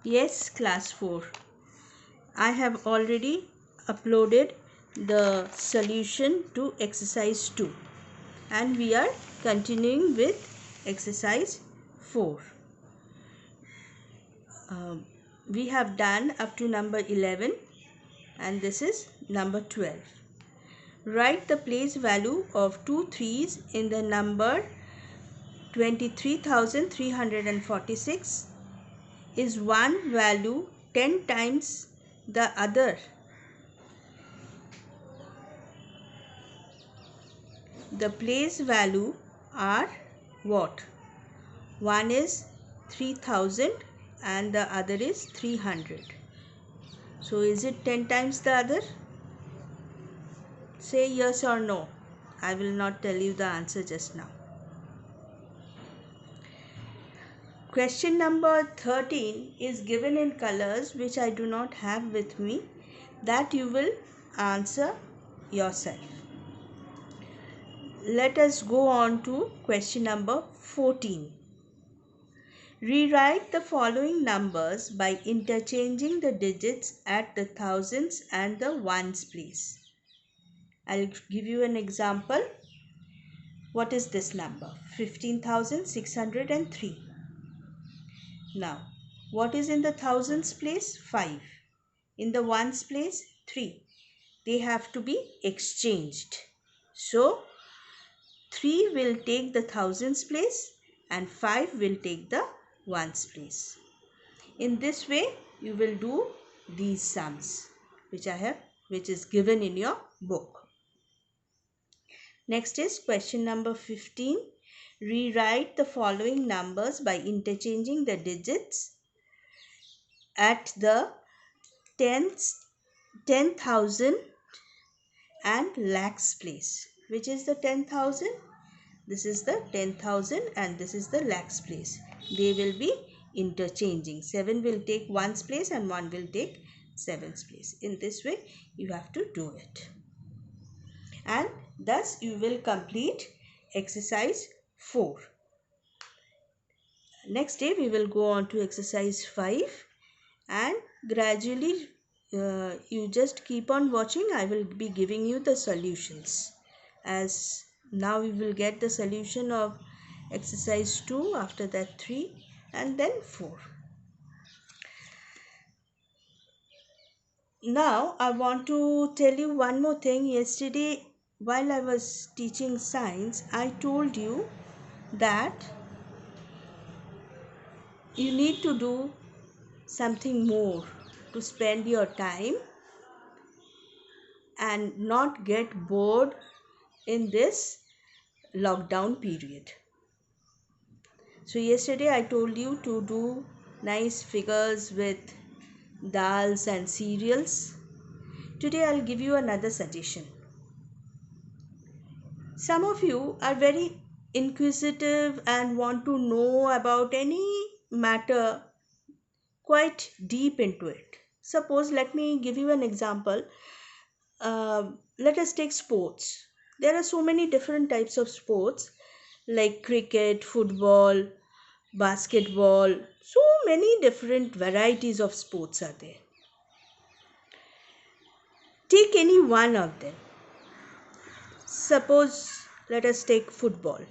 Yes, class 4. I have already uploaded the solution to exercise 2 and we are continuing with exercise 4. We have done up to number 11 and this is number 12. Write the place value of two threes in the number 23,346. Is one value 10 times the other? The place value are what? One is 3000 and the other is 300. So is it 10 times the other? Say yes or no. I will not tell you the answer just now. Question number 13 is given in colors which I do not have with me, that you will answer yourself. Let us go on to question number 14. Rewrite the following numbers by interchanging the digits at the thousands and the ones place. I'll give you an example. What is this number? 15,603. Now, what is in the thousands place? 5. In the ones place? 3. They have to be exchanged. So, 3 will take the thousands place and 5 will take the ones place. In this way, you will do these sums which is given in your book. Next is question number 15. Rewrite the following numbers by interchanging the digits at the 10,000 and lakhs place. Which is the 10,000? This is the 10,000 and this is the lakhs place. They will be interchanging. 7 will take ones place and 1 will take sevens place. In this way, you have to do it. And thus, you will complete exercise 4. Next day, we will go on to exercise 5 and gradually you just keep on watching. I will be giving you the solutions. As now we will get the solution of exercise 2, after that 3 and then 4. Now I want to tell you one more thing. Yesterday while I was teaching science, I told you that you need to do something more to spend your time and not get bored in this lockdown period. So yesterday I told you to do nice figures with dals and cereals. Today I'll give you another suggestion. Some of you are very inquisitive and want to know about any matter quite deep into it. Suppose, let me give you an example. Let us take sports. There are so many different types of sports like cricket, football, basketball. So many different varieties of sports are there. Take any one of them. Suppose, let us take football.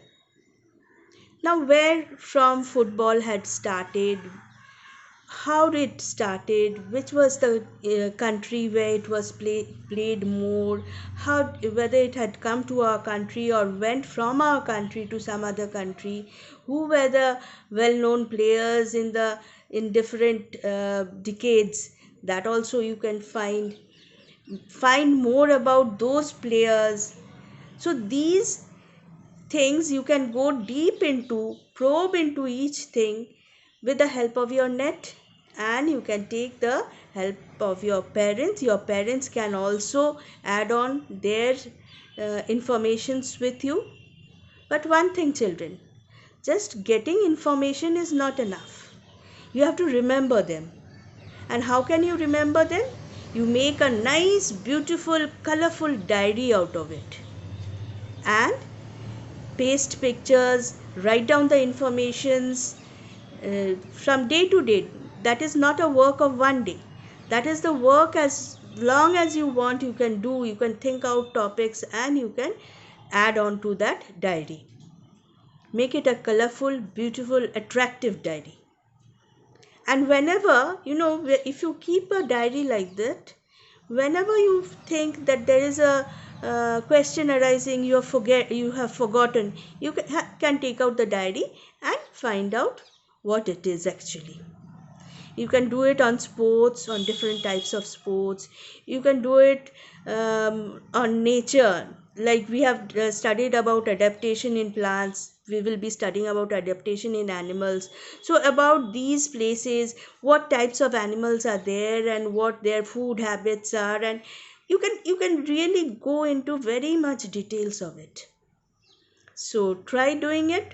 Now, where from football had started, how it started, which was the country where it was played more, whether it had come to our country or went from our country to some other country, who were the well-known players in different decades, that also you can find more about those players. So these things you can go deep into, probe into each thing with the help of your net, and you can take the help of your parents. Your parents can also add on their informations with you. But one thing, children, just getting information is not enough. You have to remember them. And how can you remember them? You make a nice, beautiful, colorful diary out of it and paste pictures, write down the informations from day to day. that is not a work of one day. That is the work, as long as you want, you can do, you can think out topics and you can add on to that diary. Make it a colorful, beautiful, attractive diary. And whenever, if you keep a diary like that, whenever you think that there is a question arising, you have forgotten, you can take out the diary and find out what it is actually. You can do it on sports, on different types of sports. You can do it on nature, like we have studied about adaptation in plants, we will be studying about adaptation in animals. So about these places, what types of animals are there and what their food habits are, and you can really go into very much details of it. So try doing it,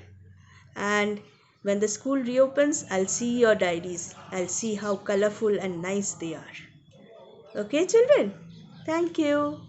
and when the school reopens, I'll see your diaries. I'll see how colorful and nice they are. Okay, children? Thank you.